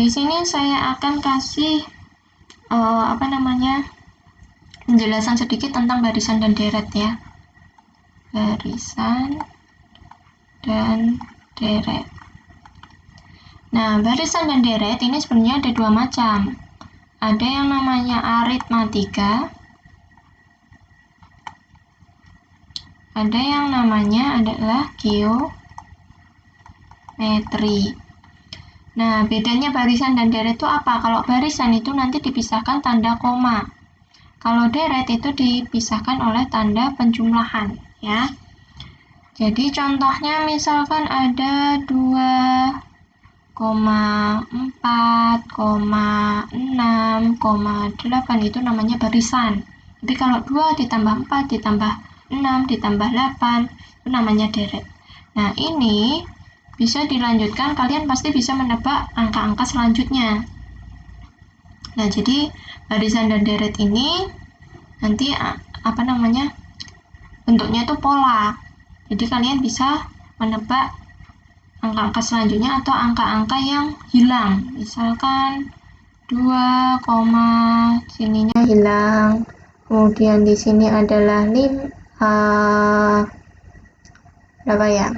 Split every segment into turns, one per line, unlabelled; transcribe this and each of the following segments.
di sini saya akan kasih penjelasan sedikit tentang barisan dan deret ya. Barisan dan deret. Nah, barisan dan deret ini sebenarnya ada dua macam. Ada yang namanya aritmatika, ada yang namanya adalah geometri. Nah, bedanya barisan dan deret itu apa? Kalau barisan itu nanti dipisahkan tanda koma. Kalau deret itu dipisahkan oleh tanda penjumlahan, ya. Jadi contohnya misalkan ada 2,4,6,8 itu namanya barisan. Tapi kalau 2 ditambah 4 ditambah 6 ditambah 8 itu namanya deret. Nah, ini bisa dilanjutkan, kalian pasti bisa menebak angka-angka selanjutnya. Nah, jadi barisan dan deret ini nanti bentuknya itu pola. Jadi kalian bisa menebak angka-angka selanjutnya atau angka-angka yang hilang. Misalkan 2, sininya hilang. Kemudian di sini adalah 5 berapa ya?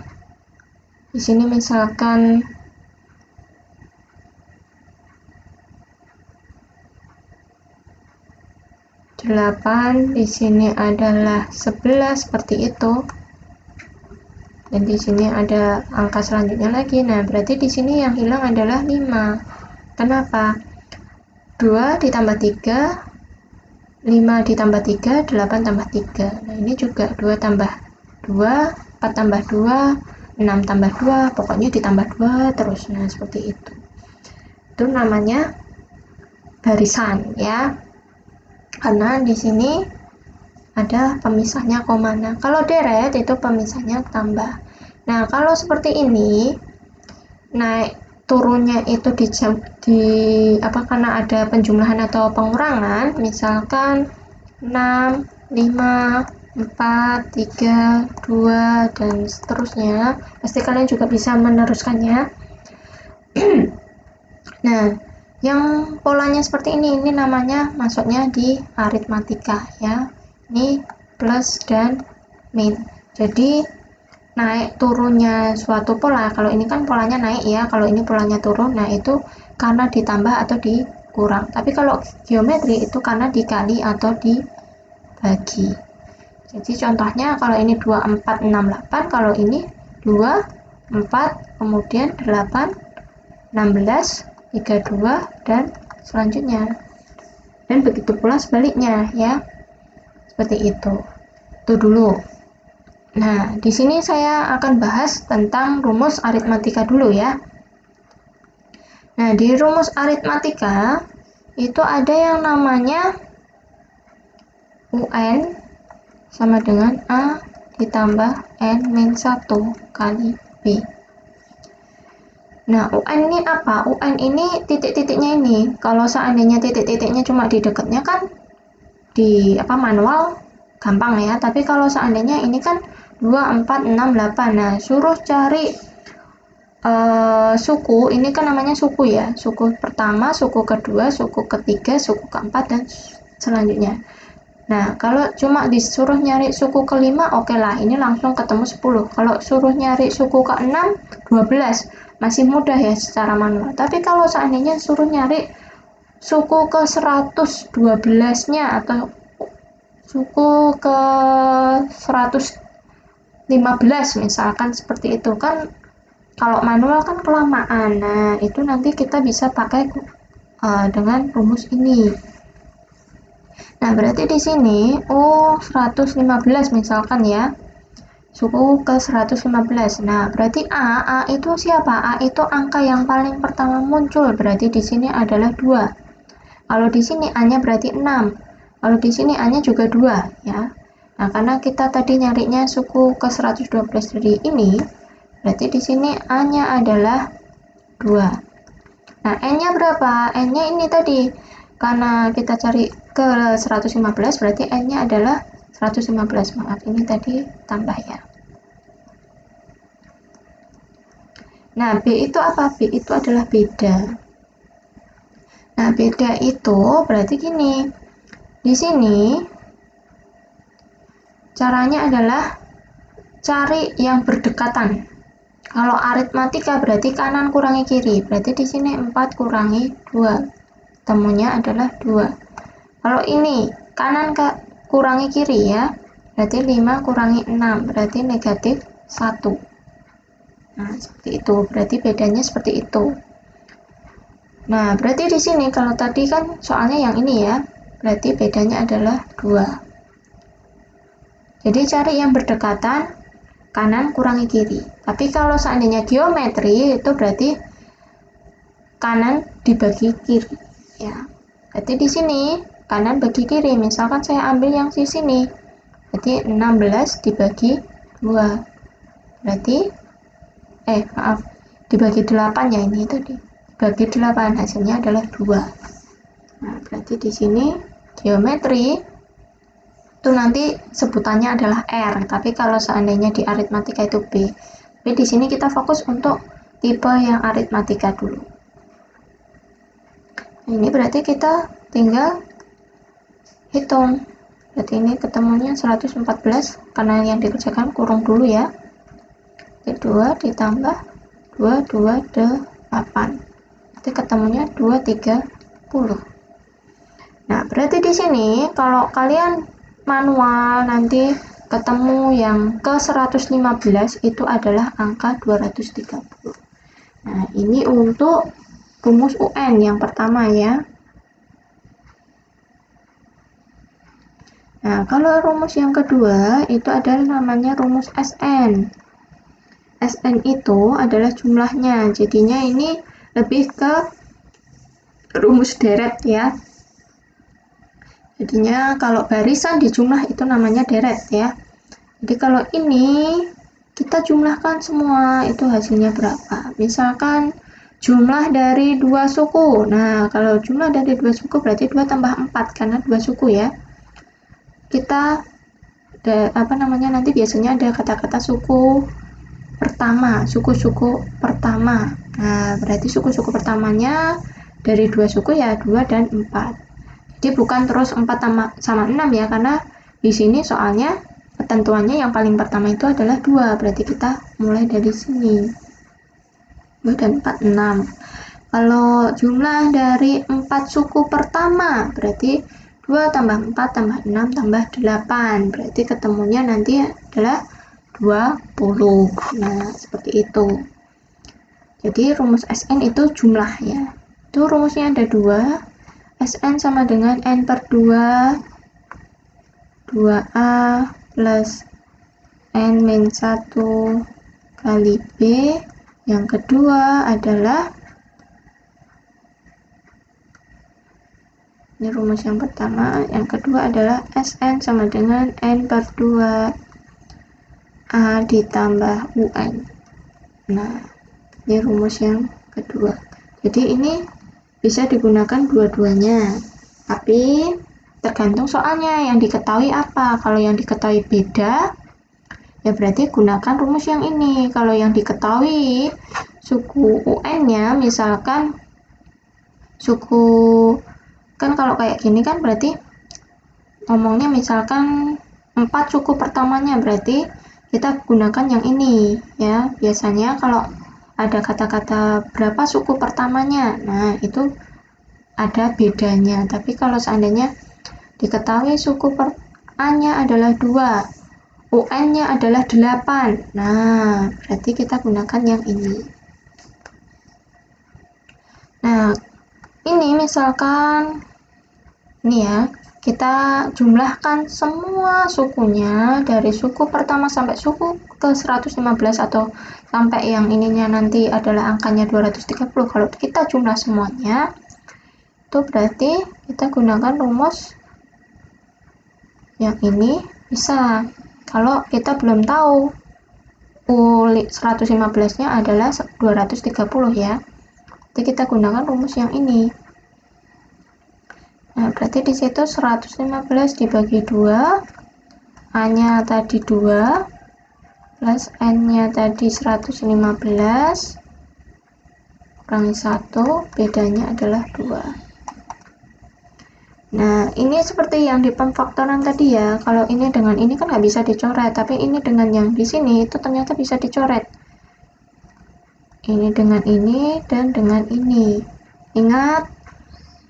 Di sini misalkan 8, di sini adalah 11 seperti itu. Dan di sini ada angka selanjutnya lagi. Nah, berarti di sini yang hilang adalah 5. Kenapa? 2 ditambah 3, 5 ditambah 3, 8 tambah 3. Nah, ini juga 2 tambah 2, 4 tambah 2, 6 tambah 2, pokoknya ditambah 2 terus. Nah, seperti itu. Itu namanya barisan, ya. Karena di sini ada pemisahnya koma. Nah, kalau deret itu pemisahnya tambah. Nah, kalau seperti ini naik turunnya itu karena ada penjumlahan atau pengurangan, misalkan 6, 5, 4, 3, 2 dan seterusnya. Pasti kalian juga bisa meneruskannya. Nah, yang polanya seperti ini namanya masuknya di aritmatika, ya. Ini plus dan min. Jadi naik turunnya suatu pola, kalau ini kan polanya naik ya, kalau ini polanya turun, nah itu karena ditambah atau dikurang. Tapi kalau geometri itu karena dikali atau dibagi. Jadi contohnya kalau ini 2, 4, 6, 8, kalau ini 2, 4, kemudian 8, 16, 32, dan selanjutnya. Dan begitu pula sebaliknya, ya. Seperti itu. Itu dulu. Nah, di sini saya akan bahas tentang rumus aritmatika dulu, ya. Nah, di rumus aritmatika itu ada yang namanya UN sama dengan A ditambah N-1 kali B. Nah, UN ini apa? UN ini titik-titiknya ini. Kalau seandainya titik-titiknya cuma di dekatnya kan di manual gampang ya. Tapi kalau seandainya ini kan 2, 4, 6, 8. Nah, suruh cari suku, ini kan namanya suku ya. Suku pertama, suku kedua, suku ketiga, suku keempat, dan selanjutnya. Nah, kalau cuma disuruh nyari suku kelima, oke lah, ini langsung ketemu 10. Kalau suruh nyari suku ke-6, 12. Masih mudah ya secara manual. Tapi kalau seandainya suruh nyari suku ke-112-nya atau suku ke-115 misalkan seperti itu kan, kalau manual kan kelamaan. Nah, itu nanti kita bisa pakai dengan rumus ini. Nah, berarti di sini 115 misalkan ya. Suku ke 115. Nah, berarti A itu siapa? A itu angka yang paling pertama muncul. Berarti di sini adalah 2. Kalau di sini A-nya berarti 6. Kalau di sini A-nya juga 2, ya. Nah, karena kita tadi nyarinya suku ke 112 dari ini, berarti di sini A-nya adalah 2. Nah, N-nya berapa? N-nya ini tadi. Karena kita cari ke 115, berarti N-nya adalah 115. Maaf, ini tadi tambah ya. Nah, B itu apa? B itu adalah beda. Nah, beda itu berarti gini. Di sini caranya adalah cari yang berdekatan. Kalau aritmatika berarti kanan kurangi kiri. Berarti di sini 4 kurangi 2. Temunya adalah 2. Kalau ini kanan kurangi kiri ya. Berarti 5 kurangi 6. Berarti negatif 1. Nah, seperti itu. Berarti bedanya seperti itu. Nah, berarti di sini kalau tadi kan soalnya yang ini ya. Berarti bedanya adalah 2. Jadi cari yang berdekatan, kanan kurangi kiri. Tapi kalau seandainya geometri itu berarti kanan dibagi kiri ya. Berarti di sini kanan bagi kiri. Misalkan saya ambil yang di sini. Berarti 16 dibagi 2. Berarti dibagi 8 ya, ini tadi. Dibagi 8 hasilnya adalah 2. Nah, berarti di sini geometri itu nanti sebutannya adalah R, tapi kalau seandainya di aritmatika itu B. Tapi di sini kita fokus untuk tipe yang aritmatika dulu. Ini berarti kita tinggal hitung. Berarti ini ketemunya 114 karena yang dikerjakan kurung dulu ya. 2 ditambah 2, 8. Berarti ketemunya 230. Nah, berarti di sini kalau kalian manual nanti ketemu yang ke 115 itu adalah angka 230. Nah, ini untuk rumus UN yang pertama ya. Nah, kalau rumus yang kedua itu adalah namanya rumus SN. SN itu adalah jumlahnya, jadinya ini lebih ke rumus deret ya. Jadinya kalau barisan dijumlah itu namanya deret ya. Jadi kalau ini kita jumlahkan semua itu hasilnya berapa. Misalkan jumlah dari 2 suku. Nah, kalau jumlah dari 2 suku berarti 2 tambah 4 karena 2 suku ya. Kita nanti biasanya ada kata-kata suku pertama, suku-suku pertama. Nah, berarti suku-suku pertamanya dari 2 suku ya 2 dan 4. Jadi bukan terus 4 sama 6 ya, karena di sini soalnya ketentuannya yang paling pertama itu adalah 2. Berarti kita mulai dari sini. 2 dan 4, 6. Kalau jumlah dari 4 suku pertama, berarti 2 tambah 4 tambah 6 tambah 8. Berarti ketemunya nanti adalah 20. Nah, seperti itu. Jadi rumus SN itu jumlah ya. Itu rumusnya ada 2. SN sama dengan N per 2 2A plus N min 1 kali B. Yang kedua adalah, ini rumus yang pertama, yang kedua adalah SN sama dengan N per 2 A ditambah UN. Nah, ini rumus yang kedua. Jadi ini bisa digunakan dua-duanya, tapi tergantung soalnya yang diketahui apa. Kalau yang diketahui beda, ya berarti gunakan rumus yang ini. Kalau yang diketahui suku UN-nya, misalkan suku, kan kalau kayak gini kan berarti ngomongnya misalkan 4 suku pertamanya, berarti kita gunakan yang ini ya. Biasanya kalau ada kata-kata berapa suku pertamanya, nah itu ada bedanya. Tapi kalau seandainya diketahui suku A-nya adalah 2, UN-nya adalah 8, nah berarti kita gunakan yang ini. Nah, ini misalkan ini ya, kita jumlahkan semua sukunya dari suku pertama sampai suku ke 115 atau sampai yang ininya nanti adalah angkanya 230. Kalau kita jumlah semuanya itu berarti kita gunakan rumus yang ini bisa. Kalau kita belum tahu 115 nya adalah 230 ya, jadi kita gunakan rumus yang ini. Nah, berarti di situ 115 dibagi 2, A-nya tadi 2, plus N-nya tadi 115, kurangi 1, bedanya adalah 2. Nah, ini seperti yang di pemfaktoran tadi ya. Kalau ini dengan ini kan nggak bisa dicoret, tapi ini dengan yang di sini itu ternyata bisa dicoret. Ini dengan ini dan dengan ini. Ingat,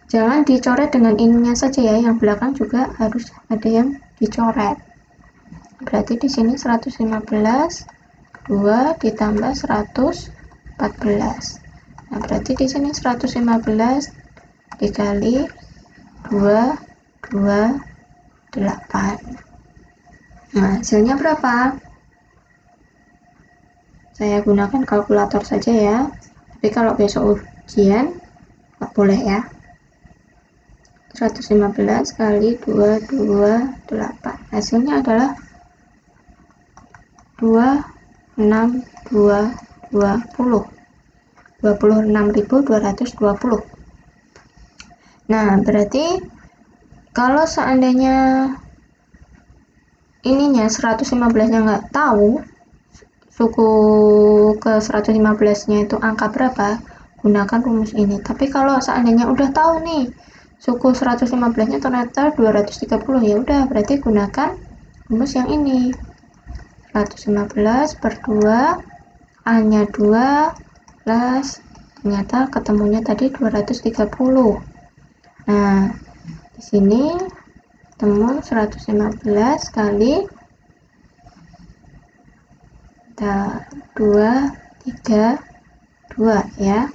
jangan dicoret dengan ininya saja ya, yang belakang juga harus ada yang dicoret. Berarti di sini 115, 2 ditambah 114. Nah, berarti di sini 115 dikali 2, 8. Nah, hasilnya berapa? Saya gunakan kalkulator saja ya. Tapi kalau besok ujian, nggak boleh ya. 115 kali 228. Hasilnya adalah 26.220. 26.220. Nah, berarti kalau seandainya ininya 115-nya nggak tahu, suku ke 115-nya itu angka berapa, gunakan rumus ini. Tapi kalau seandainya udah tahu nih, suku 115-nya ternyata 230, ya udah berarti gunakan rumus yang ini. 115 per 2, A-nya 2, plus ternyata ketemunya tadi 230. Nah, di sini temu 115 kali 232 ya.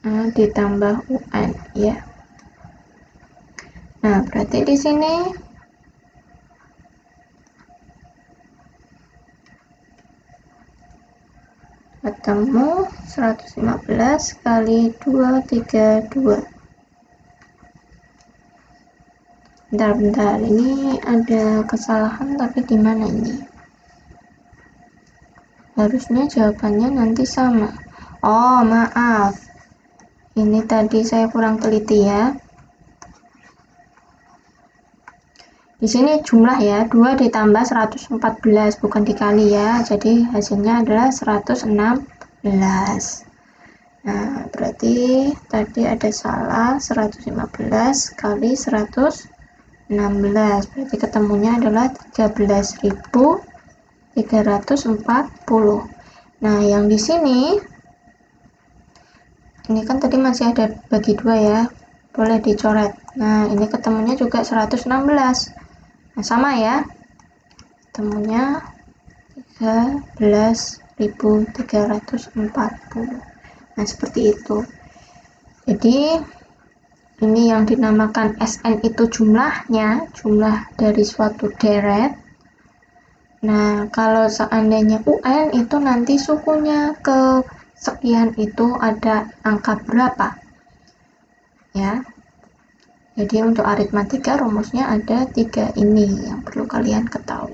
Nah, ditambah UN ya. Nah, berarti di sini ketemu 115 kali 232. Bentar, ini ada kesalahan tapi di mana ini? Harusnya jawabannya nanti sama. Oh, maaf. Ini tadi saya kurang teliti ya. Di sini jumlah ya, 2 ditambah 114 bukan dikali ya. Jadi hasilnya adalah 116. Nah, berarti tadi ada salah, 115 kali 116. Berarti ketemunya adalah 13.340. Nah, yang di sini ini kan tadi masih ada bagi 2 ya. Boleh dicoret. Nah, ini ketemunya juga 116. Nah, sama ya. Ketemunya 13.340. Nah, seperti itu. Jadi ini yang dinamakan SN itu jumlahnya, jumlah dari suatu deret. Nah, kalau seandainya UN itu nanti sukunya ke sekian itu ada angka berapa ya. Jadi untuk aritmatika rumusnya ada 3 ini yang perlu kalian ketahui.